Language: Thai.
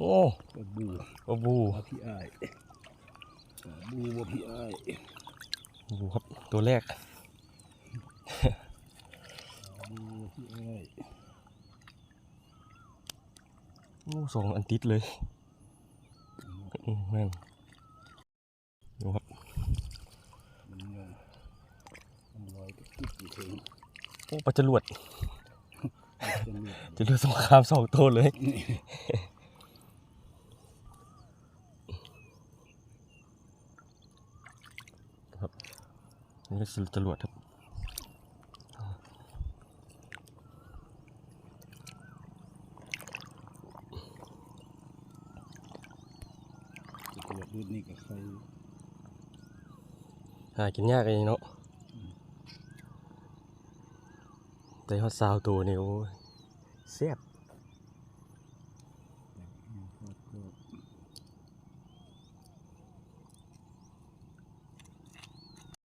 โอ้ปลาบู ปลาบู ปลาพี่อ้ายปลาบูปลาพี่อ้าย บูครับตัวแรก ปลาบูพี่อ้าย โอ้สองอันติดเลยแม่งดูครับ มันลอยติดอยู่เอง โอ้ปลาจรวด จะเลือดจรวดสงคราม2 ตัวเลยครับนี่ก็จรวดครับจะเลือดรุ่นนี้กับใคร หากินยากเลยเนาะแต่ฮอด20 ตัวนี่โอ้